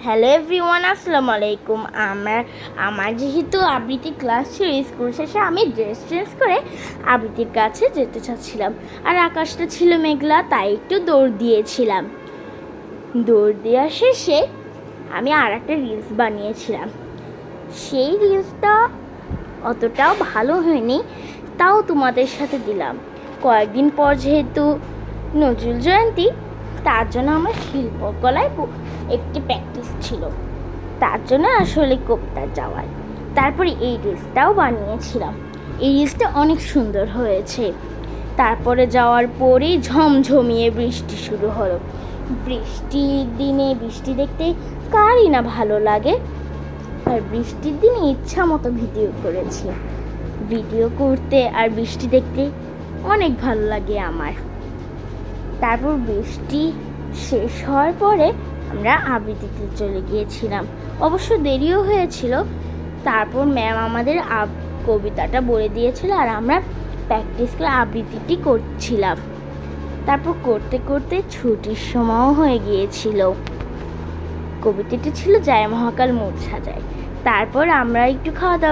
Hello everyone, আসসালামু আলাইকুম। আমার যেহেতু আবৃত্তি ক্লাস ছিল, স্কুল শেষে আমি ড্রেস চেঞ্জ করে আবৃত্তির কাছে যেতে চাচ্ছিলাম। আর আকাশটা ছিল মেঘলা, তাই একটু দৌড় দিয়েছিলাম। দৌড় দেওয়া শেষে আমি আর একটা রিলস বানিয়েছিলাম। সেই রিলসটা অতটাও ভালো হয়নি, তাও তোমাদের সাথে দিলাম। কয়েকদিন পর যেহেতু নজরুল জয়ন্তী, তার জন্য আমার শিল্পকলায় একটি প্র্যাকটিস ছিল, তার জন্য আসলে কবিতা যাওয়ায়। তারপরে এই রিলসটাও বানিয়েছিলাম। এই রিলসটা অনেক সুন্দর হয়েছে। তারপরে যাওয়ার পরেই ঝমঝমিয়ে বৃষ্টি শুরু হলো। বৃষ্টির দিনে বৃষ্টি দেখতে কারই না ভালো লাগে। আর বৃষ্টির দিনে ইচ্ছা মতো ভিডিও করেছি। ভিডিও করতে আর বৃষ্টি দেখতে অনেক ভালো লাগে আমার। তারপর বৃষ্টি শেষ হওয়ার পরে আমরা আবৃত্তিতে চলে গিয়েছিলাম। অবশ্য দেরিও হয়েছিল। তারপর ম্যাম আমাদের কবিতাটা বলে দিয়েছিল, আর আমরা প্র্যাকটিস করে আবৃত্তিটি করছিলাম। তারপর করতে করতে ছুটির সময়ও হয়ে গিয়েছিল। কবিতাটি ছিল জয় মহাকাল মুখ সাজায়। তারপর আমরা একটু খাওয়া দাওয়া